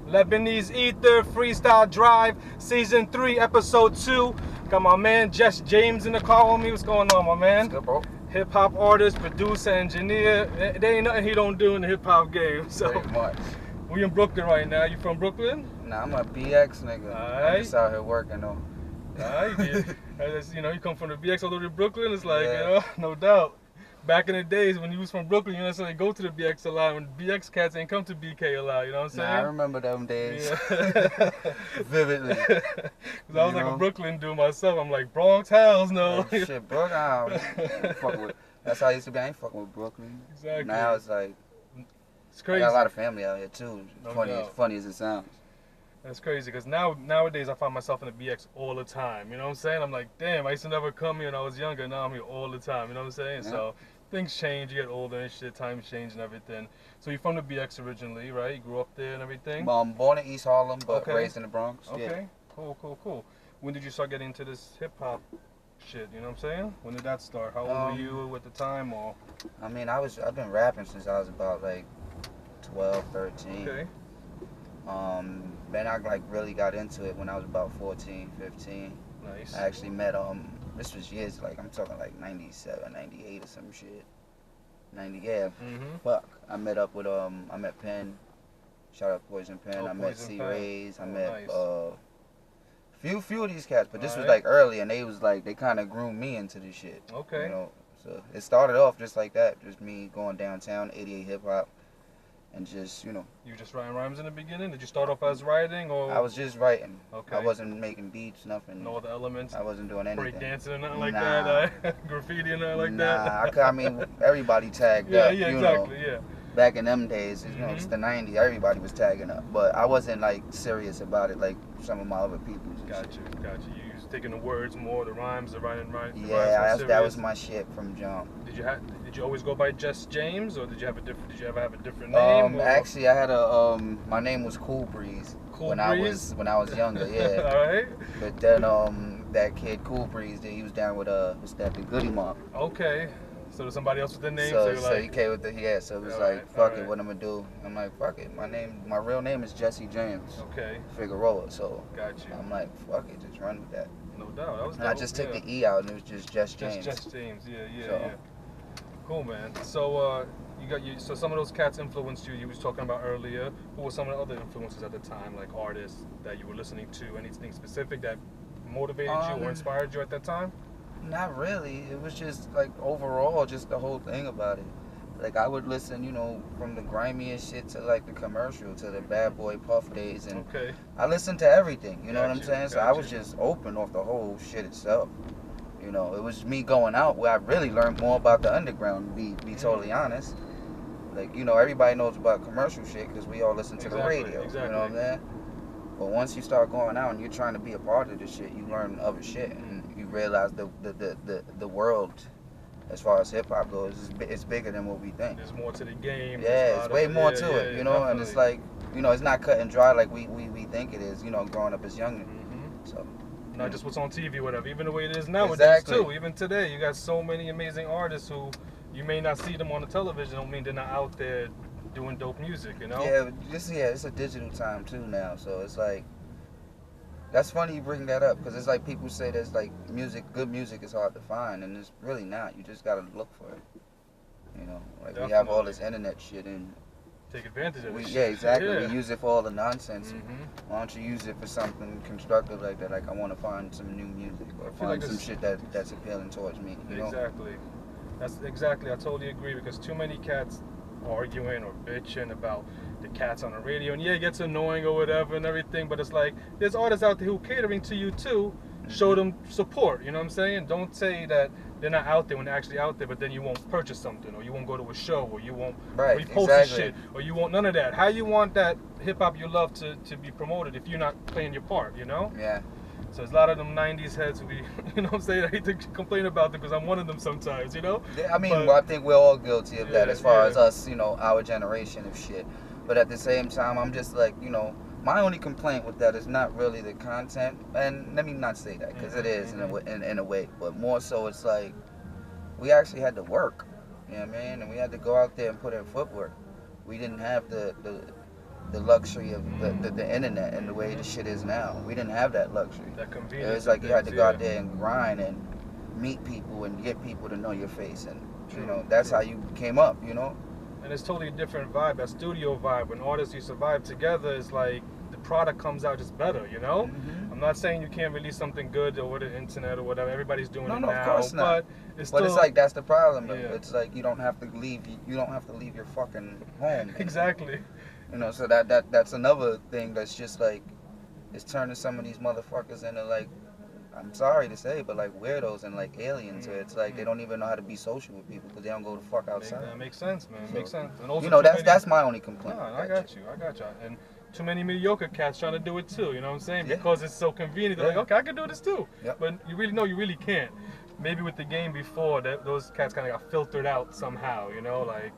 Lebanese Ether, Freestyle Drive, Season 3, Episode 2. Got my man Jess Jamez in the car with me. What's going on, my man? What's good, bro? Hip-hop artist, producer, engineer. There ain't nothing he don't do in the hip-hop game. So Pretty much. we in Brooklyn right now. You from Brooklyn? Nah, I'm a BX nigga. I'm just out here working, though. You know, you come from the BX all the way to Brooklyn. It's like, Yeah. you know, no doubt. Back in the days when you was from Brooklyn, you necessarily go to the BX a lot. When BX cats ain't come to BK a lot, you know what I'm saying? Nah, I remember them days. Yeah. Vividly. Cause I was like a Brooklyn dude myself. I'm like, Bronx, hells no. Like, shit, Brooklyn, that's how I used to be. I ain't fucking with Brooklyn. Exactly. Now it's like, It's crazy. I got a lot of family out here too. No funny as it sounds. That's crazy, because nowadays I find myself in the BX all the time. You know what I'm saying? I'm like, damn, I used to never come here when I was younger. Now I'm here all the time. You know what I'm saying? Yeah. So things change. You get older and shit. Times change and everything. So you're from the BX originally, right? You grew up there and everything? Well, I'm born in East Harlem, but Okay. raised in the Bronx. Okay. Yeah. Cool. When did you start getting into this hip-hop shit? You know what I'm saying? When did that start? How old were you at the time? Or I mean, I've been rapping since I was about like 12, 13. Okay. Then I like really got into it when I was about 14, 15. Nice. I actually met this was years, like I'm talking like 97, 98 or some shit. 90, yeah. Fuck. I met up with I met Penn. Shout out Poison Penn. Oh, I met Poison C Penn. Rays. I Oh, met nice. few of these cats, but this was like early, and they was like they kind of groomed me into this shit. Okay. You know, so it started off just like that, just me going downtown, 88 hip hop, and just You were just writing rhymes in the beginning? Did you start off as writing, or? I was just writing. Okay. I wasn't making beats, nothing. No other elements? I wasn't doing anything. Break dancing or nothing like Nah. that? Graffiti or nothing like that? Nah, I mean, everybody tagged Yeah, up. yeah, you exactly, know. yeah. Back in them days, you know, it's the 90s, everybody was tagging up. But I wasn't, like, serious about it like some of my other people. Got you. You was taking the words more, the rhymes, the writing. Yeah, that was my shit from jump. Did you always go by Jess Jamez, or did you ever have a different name? Actually, I had my name was Cool Breeze. When I was younger, yeah. All right. But then that kid Cool Breeze, he was down with the Goody Mob. Okay. So there's somebody else with the name. So he came with so it was like, fuck it, what I'm gonna do? I'm like, fuck it. My real name is Jesse James. Okay. Figueroa. So Got you. I'm like, fuck it, just run with that. No doubt. That was. And I just took the E out, and it was just Jess James. Jess James. Yeah. Cool, man. So so some of those cats influenced you. You was talking about earlier. Who were some of the other influences at the time, like artists that you were listening to? Anything specific that motivated you or inspired you at that time? Not really. It was just like overall, just the whole thing about it. Like I would listen, you know, from the grimiest shit to like the commercial to the Bad Boy Puff days, and I listened to everything. You know what I'm saying? So I was just open off the whole shit itself. You know, it was me going out where I really learned more about the underground. To be totally honest. Like, you know, everybody knows about commercial shit because we all listen to the radio. Exactly. You know what I'm saying? But once you start going out and you're trying to be a part of this shit, you learn other shit, and you realize the world, as far as hip hop goes, it's bigger than what we think. There's more to the game. Yeah, it's way more to it, you know. Definitely. And it's like, you know, it's not cut and dry like we think it is. You know, growing up as young, so. Not just what's on TV, whatever. Even the way it is nowadays too. Even today, you got so many amazing artists who you may not see them on the television. Don't mean they're not out there doing dope music, you know? Yeah, it's a digital time too now, so it's like, that's funny you bring that up, because it's like people say there's like good music is hard to find, and it's really not. You just gotta look for it, you know? Like Definitely. We have all this internet shit, and take advantage of it. Yeah, exactly. We use it for all the nonsense. Why don't you use it for something constructive like that? Like I want to find some new music, or find some shit that's appealing towards me, you know? Exactly. That's exactly. I totally agree, because too many cats arguing or bitching about the cats on the radio, and yeah, it gets annoying or whatever and everything, but it's like there's artists out there who catering to you too. Show them support, you know what I'm saying? Don't say that they're not out there when they're actually out there, but then you won't purchase something, or you won't go to a show, or you won't repost the shit, or you won't none of that. How you want that hip hop you love to be promoted if you're not playing your part, you know? Yeah. So there's a lot of them 90s heads who you know what I'm saying? I hate to complain about them because I'm one of them sometimes, you know? Yeah, I mean, I think we're all guilty of that as far as us, you know, our generation of shit. But at the same time, I'm just like, you know, my only complaint with that is not really the content, and let me not say that, because it is in a way, but more so it's like, we actually had to work, you know what I mean? And we had to go out there and put in footwork. We didn't have the the luxury of the internet and the way the shit is now. We didn't have that luxury. That convenience. It was like you had to go out there and grind and meet people and get people to know your face, and you know that's how you came up, you know. And it's totally a different vibe. That studio vibe, when artists you survive together, is like the product comes out just better, you know. I'm not saying you can't release something good over the internet or whatever. Everybody's doing it now. Of course not. But it's like that's the problem. It's like you don't have to leave your fucking home. Exactly. You know, so that's another thing that's just like it's turning some of these motherfuckers into like, I'm sorry to say, but like weirdos and like aliens. Where it's like they don't even know how to be social with people because they don't go the fuck outside. That makes sense, man. Makes sense. And also you know, that's my only complaint. No, I got you. And too many mediocre cats trying to do it too. You know what I'm saying? Because it's so convenient. They're like, okay, I can do this too. But you really can't. Maybe with the game before, those cats kind of got filtered out somehow. You know, like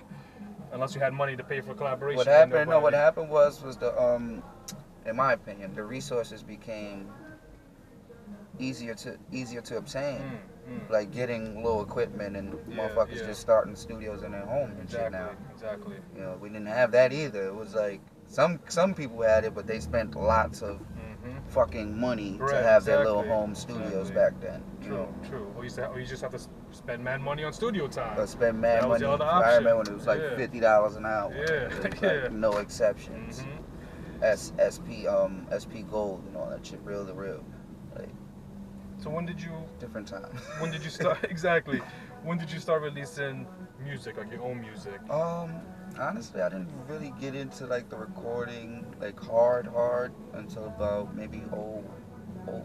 unless you had money to pay for collaboration. What happened? No, what happened was the in my opinion, the resources became easier to obtain. Like getting low equipment and motherfuckers just starting studios in their home and shit now. Exactly. You know, we didn't have that either. It was like some people had it, but they spent lots of fucking money to have their little home studios back then. True. Or you just have to spend mad money on studio time. But spend mad money. I remember when it was like $50 an hour. It was like no exceptions. SP Gold and all that shit, real to real. Like, so when did you? Different times. When did you start? Exactly. When did you start releasing music, like your own music? Honestly, I didn't really get into like the recording, like hard until about maybe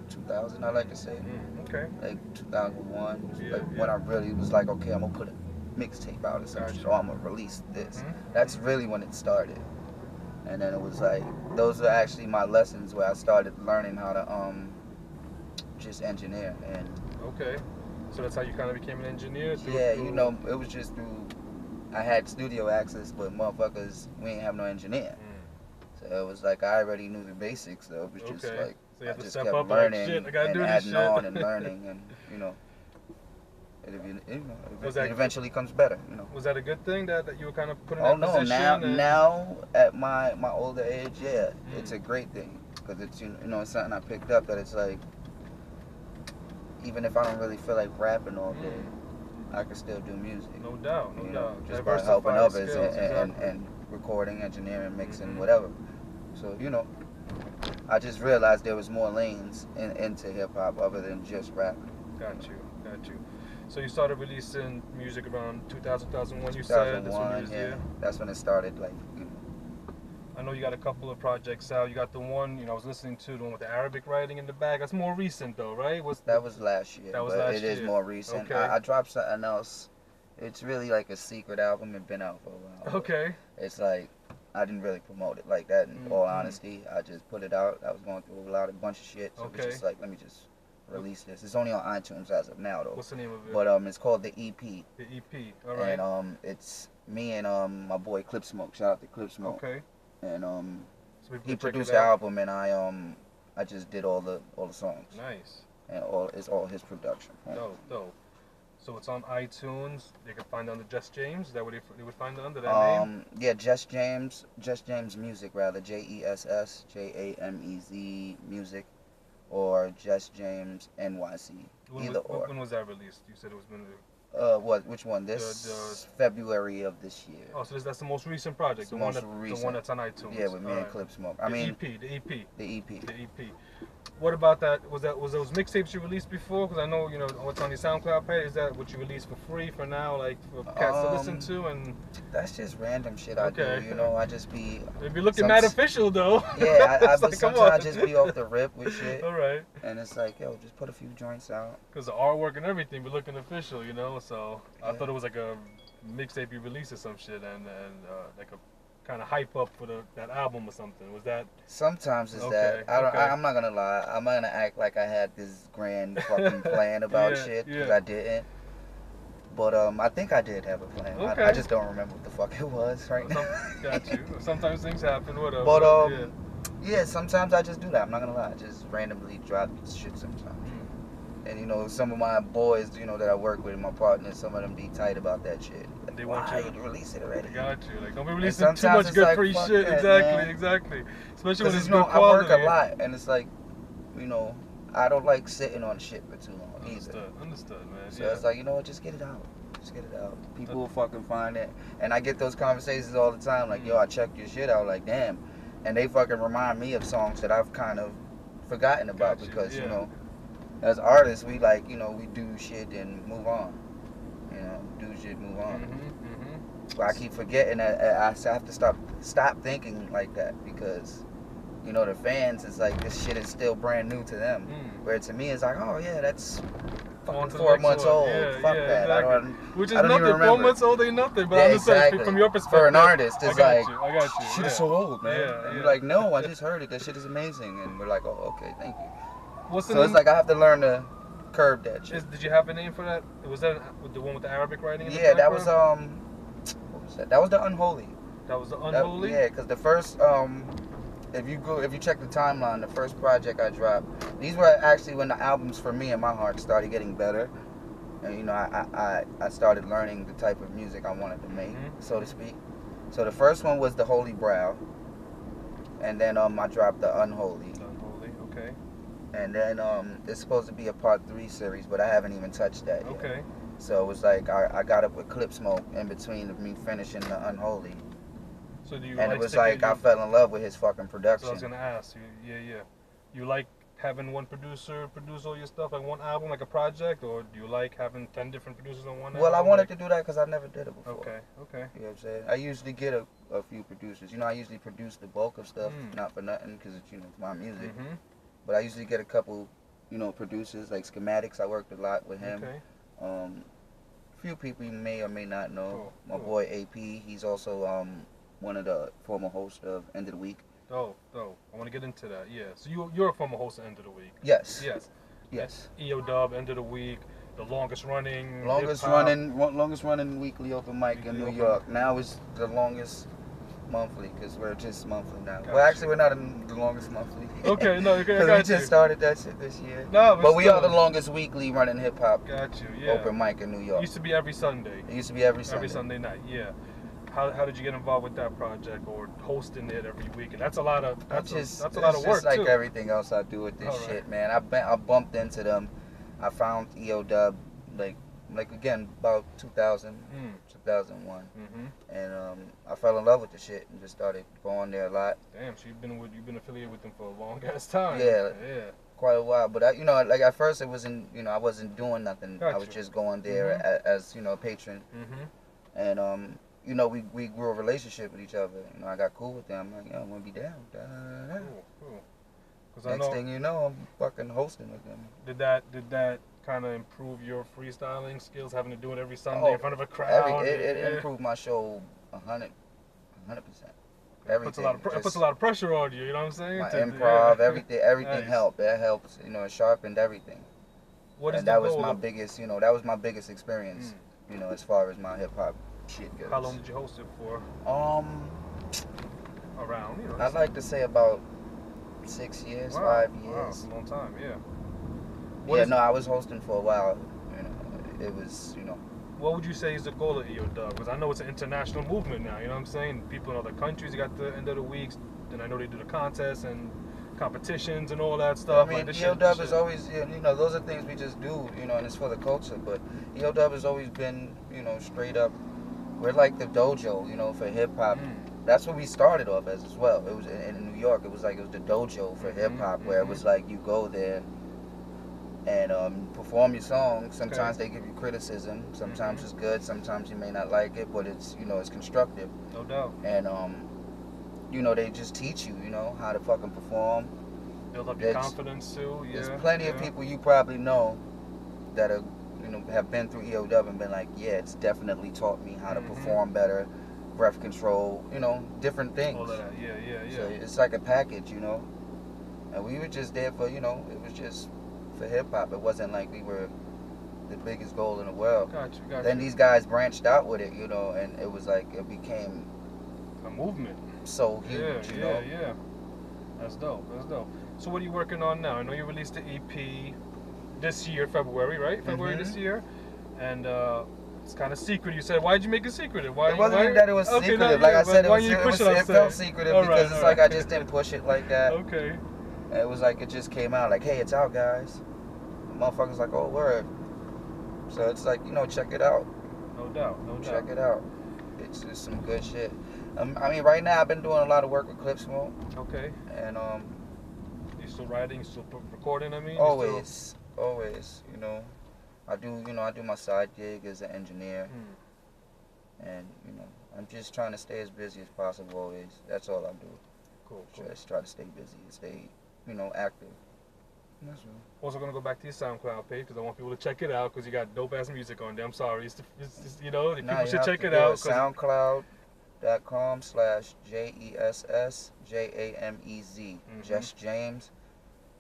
2000. I like to say. Okay. Like 2001, when I really was like, okay, I'm gonna put a mixtape out or something, so I'm gonna release this. That's really when it started. And then it was like, those are actually my lessons where I started learning how to just engineer. And okay, so that's how you kind of became an engineer? You know, it was just through, I had studio access, but motherfuckers, we ain't have no engineer. So it was like, I already knew the basics, though. It was just like, so you have I to just step kept up learning and adding on and learning, and you know, it eventually comes better, you know. Was that a good thing that you were kind of put in that position? Now at my older age, it's a great thing because it's you know it's something I picked up that it's like even if I don't really feel like rapping all day, I can still do music. No doubt, no doubt. Just by helping others and recording, engineering, mixing, whatever. So you know, I just realized there was more lanes into hip hop other than just rapping. Got you. So you started releasing music around 2000, 2001, you 2001, said? That's when it started, like, you know. I know you got a couple of projects out. You got the one, you know, I was listening to, the one with the Arabic writing in the back. That's more recent, though, right? That was last year. That was last year. It is more recent. Okay. I dropped something else. It's really like a secret album. It's been out for a while. Okay. It's like, I didn't really promote it like that, in all honesty. I just put it out. I was going through a bunch of shit. So it was just like, let me just release this. It's only on iTunes as of now, though. What's the name of it? But it's called the EP. The EP. All right. And it's me and my boy Clip Smoke. Shout out to Clip Smoke. Okay. And so he produced the album, and I just did all the songs. Nice. And it's all his production. Dope. So it's on iTunes. They can find it under Jess Jamez. Is that what they would find it under, that name? Yeah, Jess Jamez Music, rather. JESS JAMEZ Music. Or Jess Jamez NYC. When was that released? You said it was been. Which one? This February of this year. Oh, so that's the most recent project. The one that's on iTunes. Yeah, with me and Clip Smoke. The EP. The EP. What about that? Was those mixtapes you released before? Because I know what's on your SoundCloud page. Is that what you released for free for now, like for cats to listen to? And that's just random shit I do. You know, I just be. It'd be looking mad official though. Yeah, sometimes I just be off the rip with shit. All right. And it's like, yo, just put a few joints out. Because the artwork and everything be looking official, you know. So I thought it was like a mixtape you released or some shit, and like a kind of hype up for that album or something. Was that? Sometimes it's that. I'm not gonna lie. I'm gonna act like I had this grand fucking plan about shit because I didn't. But I think I did have a plan. I just don't remember what the fuck it was right now. Got you. Sometimes things happen. Whatever. But yeah, sometimes I just do that. I'm not gonna lie. I just randomly drop shit sometimes. And you know, some of my boys, you know, that I work with, my partners, some of them be tight about that shit. Like, they want you to release it already. I got you. Like, don't be releasing too much good free shit. That, exactly. Especially when it's good quality. I work a lot, and it's like, you know, I don't like sitting on shit for too long either. Understood, man. So it's like, you know what, just get it out. Just get it out. People will fucking find it. And I get those conversations all the time, like, yo, I checked your shit out, like, damn. And they fucking remind me of songs that I've kind of forgotten about because, you know, as artists, we like, you know, we do shit and move on. You know, do shit, move on. But I keep forgetting that I have to stop thinking like that because, you know, the fans, it's like this shit is still brand new to them. Where to me, it's like, oh yeah, that's fucking 4 months old. Fuck that. Exactly. Which is I don't nothing. even 4 months old ain't nothing. But yeah, I'm just saying, exactly. from your perspective. For an artist, it's like, I got you. Shit is so old, man. And you're like, no, I just heard it. That shit is amazing. And we're like, oh, okay, thank you. So it's like I have to learn to curb that shit. Did you have a name for that? Was that the one with the Arabic writing? Yeah, that was what was that? That was the Unholy. That was the Unholy. Yeah, because the first if you check the timeline, the first project I dropped, these were actually when the albums for me and my heart started getting better, and you know I started learning the type of music I wanted to make, so to speak. So the first one was the Holy Brow, and then I dropped the Unholy. Unholy, okay. And then it's supposed to be a part 3 series, but I haven't even touched that yet. Okay. So it was like I got up with Clip Smoke in between of me finishing the Unholy. So do you? And it was like I fell in love with his fucking production. So I was gonna ask you, yeah. You like having one producer produce all your stuff, like one album, like a project, or do you like having 10 different producers on one album? Well, I wanted to do that because I never did it before. Okay. You know what I'm saying? I usually get a few producers. You know, I usually produce the bulk of stuff, not for nothing, because it's, you know, it's my music. But I usually get a couple, you know, producers, like Schematics. I worked a lot with him. Okay. Few people you may or may not know. My boy AP, he's also one of the former hosts of End of the Week. Oh, I want to get into that. Yeah. So you're a former host of End of the Week. Yes. EO Dub, End of the Week, the longest running weekly open mic in New York. Now it's the longest monthly because we're just monthly now. Gotcha. Well, actually, we're not in the longest monthly. Okay, no, okay, because we just started that shit this year. No, but we are the longest weekly running hip hop. Got you. Yeah. Open mic in New York. It used to be every Sunday. It used to be every Sunday. Every Sunday night. Yeah. How did you get involved with that project or hosting it every week? And that's a lot of that's a lot of work just like too. Everything else I do with this shit, man. I bumped into them. I found EO Dub like again about 2000, 2001, and I fell in love with the shit and just started going there a lot. Damn, so you've been affiliated with them for a long ass time. Yeah. Quite a while, but you know, like at first it wasn't, you know, I wasn't doing nothing. I was just going there as you know, a patron, and you know, we grew a relationship with each other. You know, I got cool with them. I'm like, yo, I'm gonna be down. Cool. Next thing you know, I'm fucking hosting with them. Did that kind of improve your freestyling skills, having to do it every Sunday in front of a crowd? It improved my show 100%. Everything. It puts a lot of pressure on you. You know what I'm saying? My improv, everything helped. That helps. You know, it sharpened everything. That was my biggest. You know, that was my biggest experience. You know, as far as my hip hop shit goes. How long did you host it for? Around, you know. I'd like to say about 6 years, 5 years. Wow, that's a long time, I was hosting for a while. You know, it was, you know. What would you say is the goal of EO Dub? Because I know it's an international movement now. You know what I'm saying? People in other countries, you got the End of the Weeks, and I know they do the contests and competitions and all that stuff. I mean, EO Dub is always, you know, those are things we just do, you know, and it's for the culture. But EO Dub has always been, you know, straight up. We're like the dojo, you know, for hip hop. That's what we started off as well. It was in New York. It was the dojo for hip hop, where it was like you go there and perform your song. Sometimes they give you criticism. Sometimes it's good. Sometimes you may not like it, but it's, you know, it's constructive. No doubt. And you know, they just teach you, you know, how to fucking perform. Build up your confidence too. There's plenty of people you probably know that are, you know, have been through EO Dub and been like, yeah, it's definitely taught me how to perform better, breath control, you know, different things. All of that, yeah. So it's like a package, you know. And we were just there for, you know, it was just for hip hop. It wasn't like we were the biggest goal in the world. Gotcha. Then these guys branched out with it, you know, and it was like it became a movement. So huge, you know. Yeah. That's dope. So what are you working on now? I know you released the EP. this year, February, right? February this year, and it's kind of secret. You said, why'd you make it secretive? Why? It wasn't even that it was secretive. Like I said, it felt secretive because it's like I just didn't push it like that. Okay. And it was like it just came out like, hey, it's out, guys. The motherfuckers like, oh, word. So it's like, you know, check it out. No doubt, no doubt. Check it out. It's just some good shit. I mean, right now I've been doing a lot of work with Clip Smoke. Okay. And you still writing? You still recording? I mean. Always. You know, I do my side gig as an engineer. And you know, I'm just trying to stay as busy as possible. Always. That's all I do. Cool. Just try to stay busy and stay, you know, active. That's right. Also gonna go back to your SoundCloud page because I want people to check it out because you got dope ass music on there. I'm sorry, it's you know, people should check it out. SoundCloud.com/JESSJAMEZ. Jess Jamez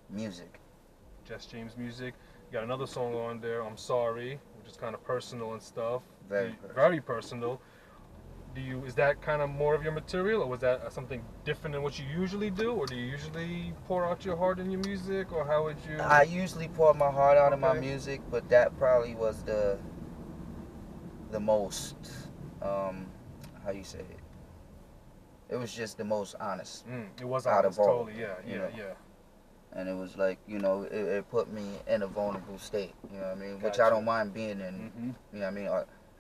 Music. Jess Jamez Music. You got another song on there, I'm Sorry, which is kind of personal and stuff. Very personal. Is that kind of more of your material, or was that something different than what you usually do, or do you usually pour out your heart in your music, or how would you? I usually pour my heart out in my music, but that probably was the most, how you say it? It was just the most honest. It was honest, totally, yeah. And it was like, you know, it put me in a vulnerable state, you know what I mean? Gotcha. Which I don't mind being in, you know what I mean?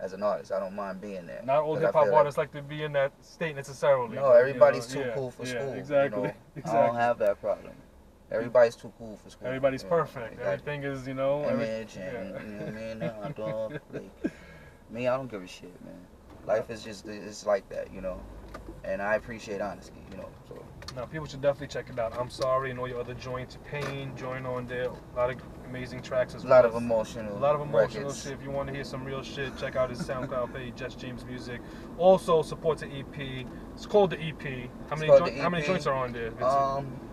As an artist, I don't mind being there. Not all hip-hop artists like to be in that state necessarily. No, everybody's too cool for school. Exactly. You know? I don't have that problem. Everybody's too cool for school. Everybody's perfect. Exactly. Everything is, you know. Image and, you know what I mean? Dog, like, me, I don't give a shit, man. Life is just, it's like that, you know. And I appreciate honesty, you know. So. Now, people should definitely check it out. I'm Sorry, and all your other joints. Pain, join on there. A lot of amazing tracks as well. A lot of emotional records. Shit. If you want to hear some real shit, check out his SoundCloud page, Jess Jamez Music. Also, support the EP. It's called the EP. How many joints are on there?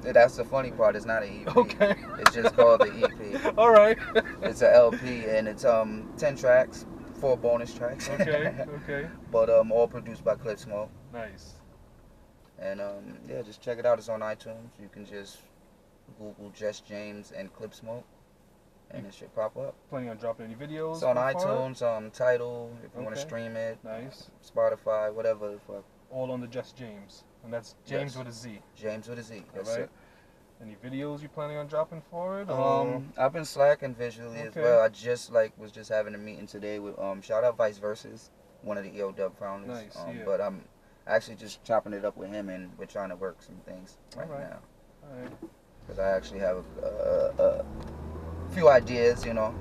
That's the funny part. It's not an EP. Okay. It's just called the EP. All right. It's an LP, and it's 10 tracks, 4 bonus tracks. Okay. But all produced by Clip Smoke. Nice. And yeah, just check it out. It's on iTunes. You can just Google Jess Jamez and Clip Smoke, and it should pop up. Planning on dropping any videos? It's on iTunes, Tidal, if you want to stream it. Nice. Spotify, whatever the fuck. All on the Jess Jamez, and that's James with a Z. James with a Z. That's right. it. Any videos you planning on dropping for it? I've been slacking visually as well. I just was just having a meeting today with E shout out Vice Versus, one of the EO Dub founders. Nice. But I'm actually just chopping it up with him, and we're trying to work some things right now. All right. Because I actually have a few ideas, you know.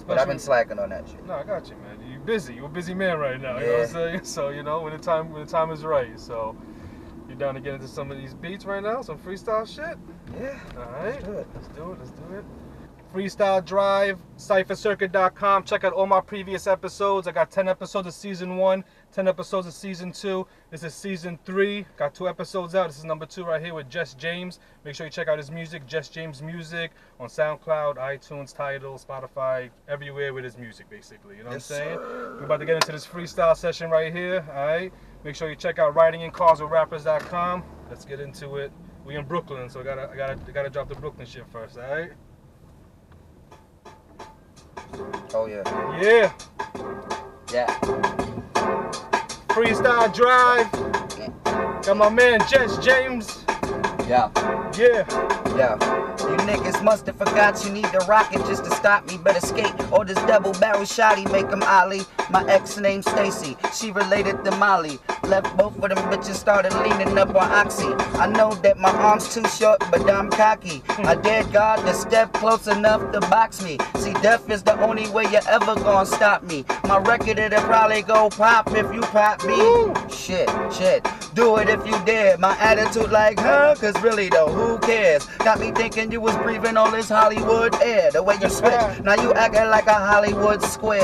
But I've been slacking on that shit. No, I got you, man. You're busy. You're a busy man right now. Yeah. You know what I'm saying? So, you know, when the time is right. So, you're down to get into some of these beats right now? Some freestyle shit? Yeah. All right. Let's do it. Let's do it. Freestyle Drive, cyphercircuit.com. Check out all my previous episodes. I got 10 episodes of season 1, 10 episodes of season 2. This is season 3. Got 2 episodes out. This is number 2 right here with Jess Jamez. Make sure you check out his music, Jess Jamez Music, on SoundCloud, iTunes, Tidal, Spotify, everywhere with his music, basically. You know what I'm saying? We're about to get into this freestyle session right here. All right. Make sure you check out writingincarswithrappers.com. Let's get into it. We in Brooklyn, so I gotta drop the Brooklyn shit first. All right. Oh yeah. Yeah. Freestyle Drive. Got my man Jess Jamez. Yeah. You niggas must have forgot you need a rocket just to stop me. Better skate or this double barrel shotty make them ollie. My ex named Stacy, she related to Molly. Left both of them bitches, started leaning up on Oxy. I know that my arm's too short, but I'm cocky. I dared God to step close enough to box me. See, death is the only way you're ever gonna stop me. My record, it'll probably go pop if you pop me. Shit. Do it if you dare. My attitude like, huh? Cause really though, who cares? Got me thinking you was breathing all this Hollywood air. The way you switch, now you acting like a Hollywood square.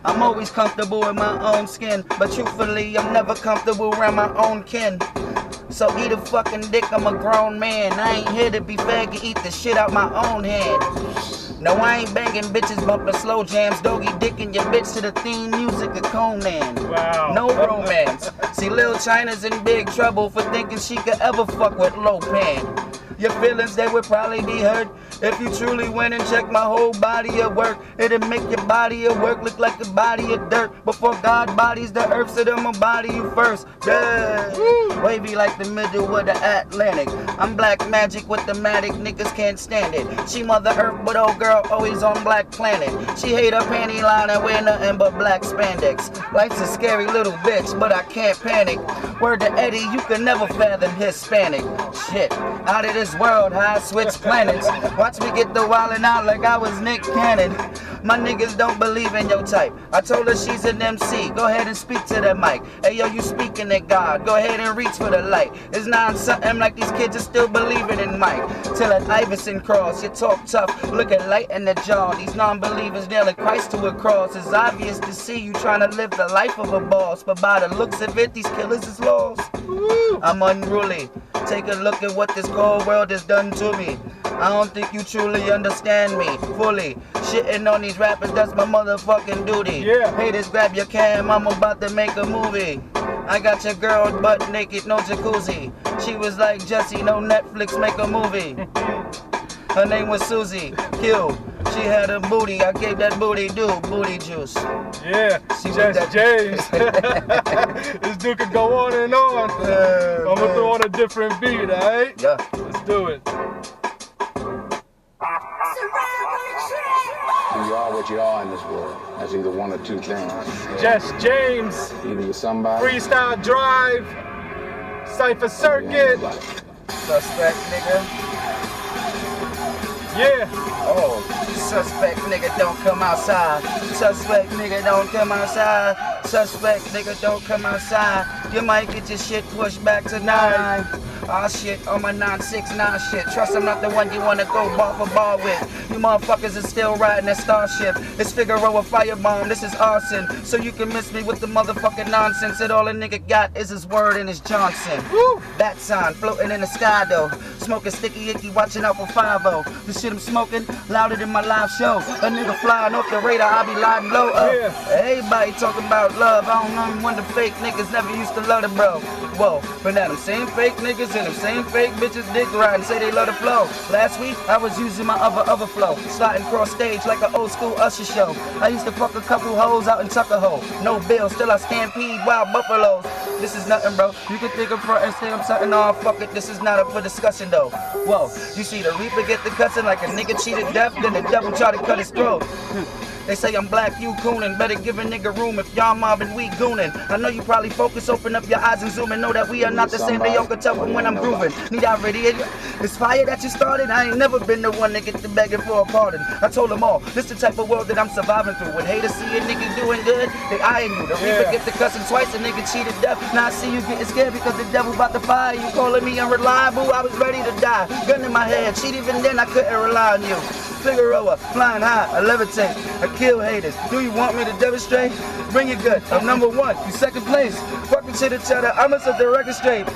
I'm always comfortable in my own skin, but truthfully, I'm never comfortable around my own kin. So eat a fucking dick, I'm a grown man. I ain't here to be faggot, eat the shit out my own hand. No, I ain't banging bitches, bumping slow jams. Doggy dicking your bitch to the theme music of Conan. Wow. No romance. See, Lil China's in big trouble for thinking she could ever fuck with Lopan. Your feelings, they would probably be hurt If you truly went and checked my whole body of work, it'll make your body of work look like a body of dirt. Before God bodies the earth, so I'ma body you first. Yeah. Wavy like the middle of the Atlantic. I'm black magic with the matic, niggas can't stand it. She mother earth, but old girl always on black planet. She hate her panty line and wear nothing but black spandex. Life's a scary little bitch, but I can't panic. Word to Eddie, you can never fathom Hispanic. Shit, out of this world, how I switch planets. Watch me get the wildin' out like I was Nick Cannon. My niggas don't believe in your type. I told her she's an MC. Go ahead and speak to the mic. Hey yo, you speaking to God. Go ahead and reach for the light. It's 9-something like these kids are still believing in Mike. Till an Iverson cross. You talk tough, looking light in the jaw. These non-believers nailing Christ to a cross. It's obvious to see you trying to live the life of a boss. But by the looks of it, these killers is lost. I'm unruly. Take a look at what this cold world has done to me. I don't think you truly understand me fully. Shitting on these rappers, that's my motherfucking duty. Yeah. Haters, grab your cam, I'm about to make a movie. I got your girl butt naked, no jacuzzi. She was like, Jesse, no Netflix, make a movie. Her name was Susie, Q. She had a booty, I gave that booty booty juice. Yeah, Jess Jamez. This dude could go on and on. I'm gonna throw on a different beat, alright? Yeah. Let's do it. You are what you are in this world. That's either one or two things. Jess Jamez. Either you're somebody. Freestyle Drive. Cypher Circuit. Suspect nigga. Yeah. Oh, suspect nigga don't come outside. Suspect nigga don't come outside. Suspect nigga don't come outside. You might get your shit pushed back to 9. Ah shit, on my 969 shit. Trust I'm not the one you wanna go bar for bar with. You motherfuckers are still riding that starship. It's Figaro a firebomb, this is arson. So you can miss me with the motherfucking nonsense. That all a nigga got is his word and his Johnson. Woo! That sign floating in the sky though. Smoking sticky icky, watching out for 5-0. The shit I'm smoking, louder than my live show. A nigga flying off the radar, I be lying low up. Yeah. Everybody talking about love. I don't know when the fake niggas never used to love the bro. Whoa, but now them same fake niggas and them same fake bitches dick riding, say they love the flow. Last week, I was using my other flow. Sliding cross stage like an old school Usher show. I used to fuck a couple hoes out in Tuckahoe. No bill, still I stampede wild buffaloes. This is nothing, bro. You can think of front and say I'm something, oh fuck it, this is not up for discussion though. Whoa, you see the Reaper get the cussing like a nigga cheated death, then the devil try to cut his throat. They say I'm black, you coonin'. Better give a nigga room if y'all mobbing, we goonin'. I know you probably focus, open up your eyes and zoom and know that we are not the same. They all can tell from when I'm grooving. Need I ready? It's fire that you started. I ain't never been the one that get to begging for a pardon. I told them all, this the type of world that I'm surviving through. When haters see a nigga doing good, they eyeing you. The Reaper get the cussing twice, a nigga cheated death. Now I see you getting scared because the devil about to fire you. Calling me unreliable, I was ready to die. Gun in my head, cheat even then I couldn't rely on you. Figueroa, flying high, I levitate, I kill haters. Do you want me to demonstrate? Bring your gut, I'm number 1, you second place. Fucking shit each other, I'ma set the record straight.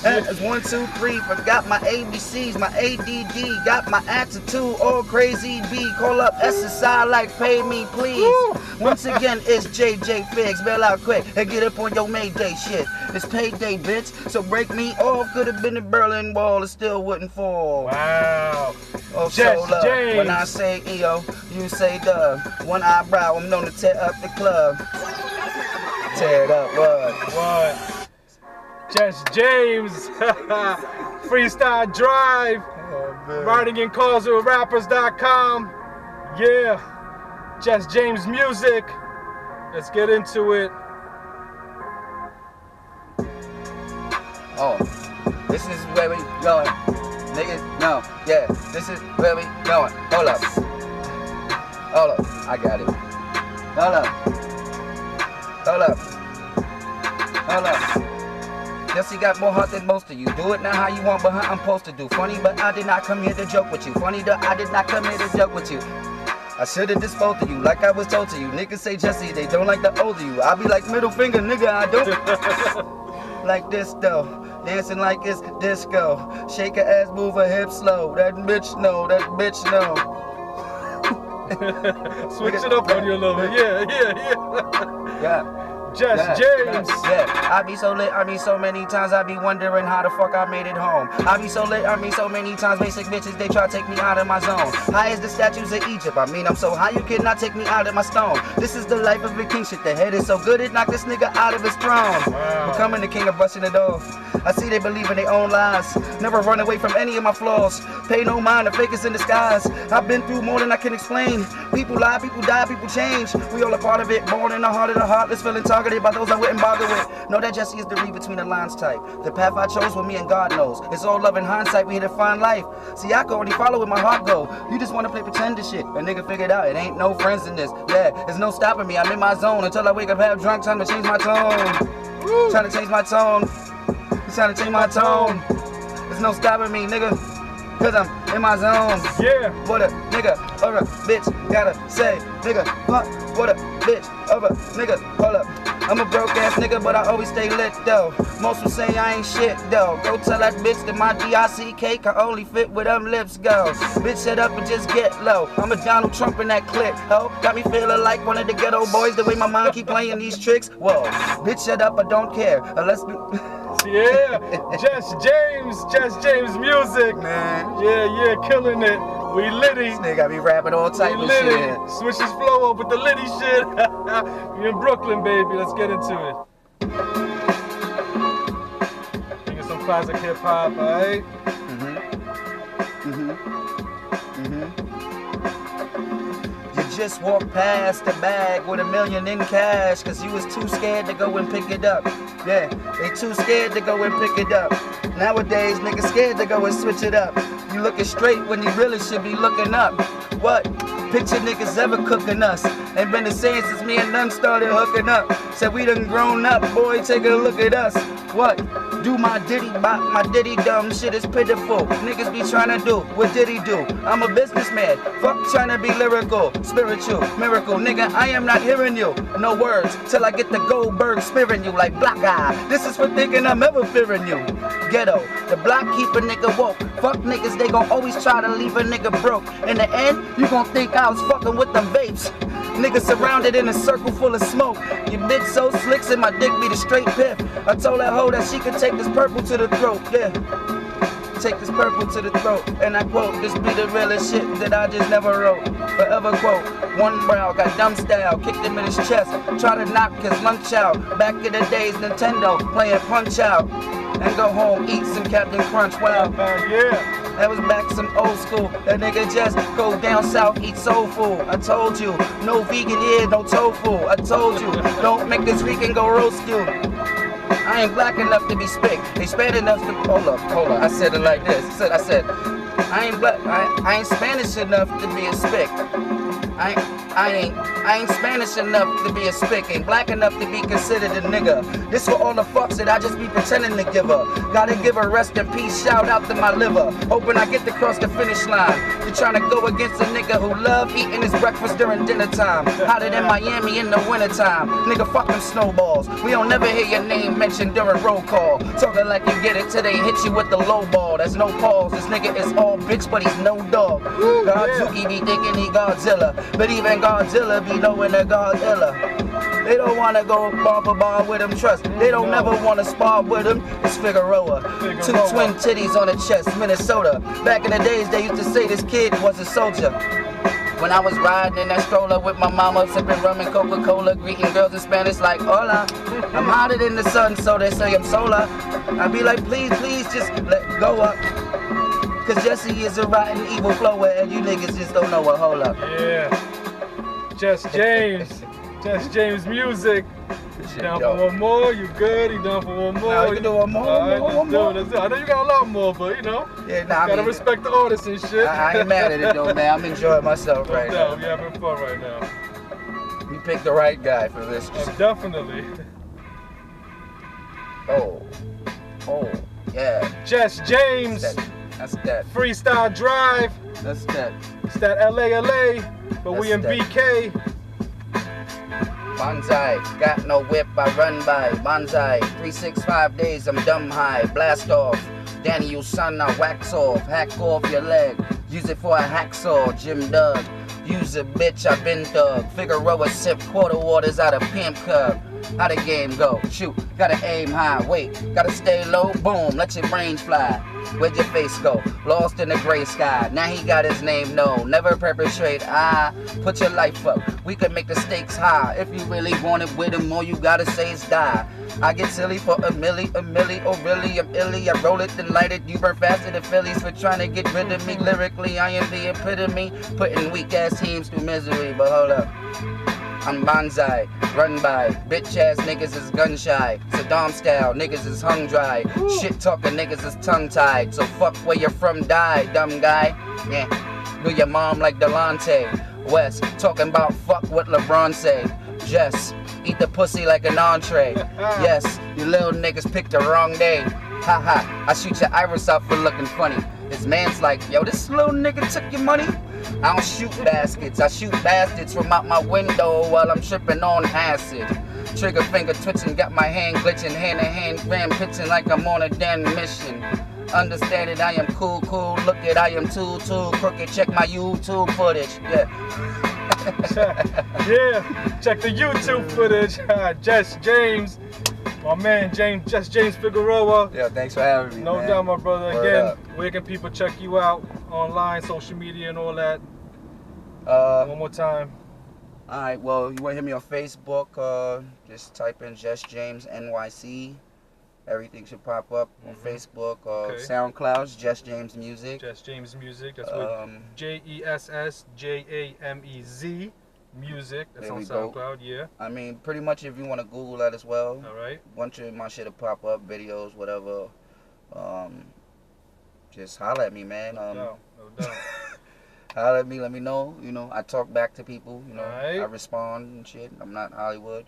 It's 1, 2, 3, forgot my ABCs, my ADD, got my attitude all crazy. B, call up SSI like pay me please. Once again, it's JJ Figs, bail out quick and get up on your Mayday shit. It's payday, bitch, so break me off. Could've been the Berlin Wall, it still wouldn't fall. Wow. Oh, so love. When I say EO, you say dub. One eyebrow, I'm known to tear up the club. Tear it up, what? Jess Jamez. Freestyle Drive. Writing in calls with rappers.com. Yeah. Jess Jamez music. Let's get into it. Oh, this is where we going. Niggas, no, yeah, this is where we going. Hold up. Hold up, I got it. Hold up. Hold up. Hold up. Jesse got more heart than most of you. Do it now how you want, but how I'm supposed to do. Funny, but I did not come here to joke with you. Funny, that I did not come here to joke with you. I should've disposed of you like I was told to you. Niggas say Jesse, they don't like the older you. I be like middle finger, nigga, I don't. Like this though. Dancing like it's disco. Shake her ass, move her hips slow. That bitch know, that bitch know. Switch it up on you a little bit. Yeah. Jess Jamez. I be so lit, I mean so many times I be wondering how the fuck I made it home. I be so lit, I mean so many times basic bitches they try to take me out of my zone. High as the statues of Egypt, I mean I'm so high you cannot take me out of my stone. This is the life of a king shit, the head is so good it knocked this nigga out of his throne. Wow. Becoming the king of busting it off. I see they believe in their own lies. Never run away from any of my flaws. Pay no mind to fakers in disguise. I've been through more than I can explain. People lie, people die, people change. We all a part of it. Born in the heart of the heartless, feeling targeted by those I wouldn't bother with. Know that Jesse is the read between the lines type. The path I chose with me and God knows. It's all love and hindsight, we here to find life. See, I can only follow where my heart go. You just wanna play pretend to shit. A nigga figured out it ain't no friends in this. Yeah, there's no stopping me. I'm in my zone until I wake up half drunk, trying to change my tone. Trying to change my tone. Trying to change my tone. There's no stopping me, nigga. Cause I'm in my zone. Yeah. What a nigga or a bitch gotta say, nigga. Fuck what a bitch or a nigga. Hold up. I'm a broke ass nigga, but I always stay lit though. Most will say I ain't shit though. Go tell that bitch that my DICK can only fit where them lips go. Bitch, shut up and just get low. I'm a Donald Trump in that clip, ho. Got me feeling like one of the ghetto boys. The way my mind keep playing these tricks. Whoa, bitch, shut up, I don't care. Unless. Yeah, Jess Jamez music. Man. Yeah, killing it. We litty. This nigga got me rapping all type of shit. Switch his flow up with the litty shit. We in Brooklyn, baby. Let's get into it. Think of some classic hip hop, alright? You just walked past the bag with $1 million in cash, cause you was too scared to go and pick it up. Yeah, they too scared to go and pick it up. Nowadays, niggas scared to go and switch it up. You looking straight when you really should be looking up. What? Picture niggas ever cooking us. Ain't been the same since me and them started hooking up. Said we done grown up, boy, take a look at us. What? Do my ditty bop, my ditty dumb shit is pitiful. Niggas be trying to do, what did he do? I'm a businessman, fuck trying to be lyrical, spiritual, miracle, nigga, I am not hearing you. No words, till I get the Goldberg spearing you like black eye. This is for thinking I'm ever fearing you. Ghetto, the block keep a nigga woke. Fuck niggas, they gon' always try to leave a nigga broke. In the end, you gon' think I was fucking with them vapes. Niggas surrounded in a circle full of smoke. Your bitch so slick and my dick be the straight piff. I told that hoe that she could take this purple to the throat, yeah. Take this purple to the throat. And I quote, this be the realest shit that I just never wrote. Forever quote, one brow, got dumb style, kicked him in his chest. Try to knock his lunch out. Back in the days, Nintendo, playing Punch Out. And go home, eat some Captain Crunch, wow. Yeah. That was back some old school. That nigga just go down south, eat soul food. I told you, no vegan here, no tofu. I told you, don't make this weekend go roast you. I ain't black enough to be spick. They Spanish enough to hold up. I said it like this. I said, I ain't black. I ain't Spanish enough to be a spick. I ain't Spanish enough to be a spick. Ain't black enough to be considered a nigga. This for all the fucks that I just be pretending to give her. Gotta give her rest in peace. Shout out to my liver. Hoping I get to cross the finish line. You're trying to go against a nigga who love eating his breakfast during dinner time. Hotter than Miami in the wintertime. Nigga, fuck them snowballs. We don't never hear your name mentioned during roll call. Talking like you get it till they hit you with the low ball. There's no pause. This nigga is all bitch, but he's no dog. Godzuki be thinking he Godzilla. But even Godzilla be knowing that Godzilla. They don't wanna go bar for bar with him, trust. They don't never wanna spar with him. It's Figueroa. Two twin titties on the chest, Minnesota. Back in the days, they used to say this kid was a soldier. When I was riding in that stroller with my mama, sipping rum and Coca-Cola, greeting girls in Spanish like hola. I'm hotter than the sun, so they say I'm solar. I be like, please, just let go up. Cause Jesse is a rotten evil flower and you niggas just don't know what, hold up. Yeah. Jess Jamez music. You down for one more? You good? You down for one more? No, you can do one more. Let's do it. I know you got a lot more, but you know. Yeah, nah, gotta respect the artists and shit. I ain't mad at it though, man. I'm enjoying myself right now. We having fun right now. You picked the right guy for this. Definitely. Oh, yeah. Jess Jamez. That's that. Freestyle Drive. That's that. It's that LA, but we in BK. Banzai, got no whip, I run by. Banzai, 365 days, I'm dumb high. Blast off. Danny, you son, I wax off. Hack off your leg. Use it for a hacksaw. Jim Doug. Use a bitch, I been thug. Figueroa sip quarter waters out of pimp cup. How the game go? Shoot, gotta aim high. Wait, gotta stay low. Boom, let your brains fly. Where'd your face go? Lost in the gray sky. Now he got his name known. Never perpetrate. Put your life up. We could make the stakes high. If you really want it with him, all you gotta say is die. I get silly for a milli, oh really, I'm illy. I roll it then light it. You burn faster than Phillies for trying to get rid of me. Lyrically, I am the epitome. Putting weak ass teams through misery. But hold up, I'm bonsai, run by. Bitch ass niggas is gun shy. Saddam style, niggas is hung dry. Shit talking niggas is tongue tied. So fuck where you're from, die, dumb guy. Yeah, do your mom like Delonte. West, talking about fuck what LeBron say. Jess, eat the pussy like an entree. Yes, you little niggas picked the wrong day. Haha, I shoot your iris out for looking funny. His man's like, yo, this little nigga took your money. I don't shoot baskets, I shoot bastards from out my window while I'm tripping on acid. Trigger finger twitching, got my hand glitching, hand to hand gram pitching like I'm on a damn mission. Understand it, I am cool, look it, I am too crooked, check my YouTube footage, yeah. Yeah, check the YouTube footage. Jess Jamez, my man Jess Jamez Figueroa. Yeah, thanks for having me, No man. doubt, my brother. Word Again, up. where can people check you out online, social media and all that? One more time. Alright, well, you want to hit me on Facebook, just type in Jess Jamez NYC. Everything should pop up on Facebook. SoundCloud's Jess Jamez Music. Jess Jamez Music. That's with JESS JAMEZ Music. That's on SoundCloud. Yeah. I mean, pretty much if you want to Google that as well. All right. Bunch of my shit will pop up, videos, whatever. Just holler at me, man. No doubt. Holler at me. Let me know. You know, I talk back to people. You know, right. I respond and shit. I'm not Hollywood.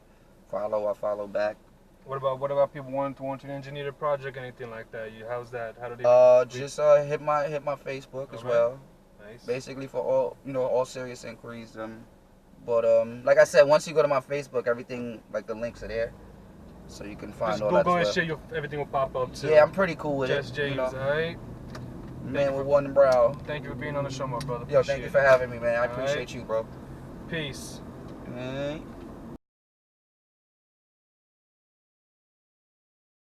I follow back. What about people want to engineer the project, anything like that? How's that? How do they? Just hit my Facebook as well. Nice. Basically for all serious inquiries. But like I said, once you go to my Facebook, everything like the links are there, so you can find just all Google that and stuff. shit, everything will pop up too. Yeah, I'm pretty cool with Jess it. Jamez, You know? alright. Man with one brow. Thank you for being on the show, my brother. Yo, thank you for having me, man. I appreciate you, bro. Peace. All right.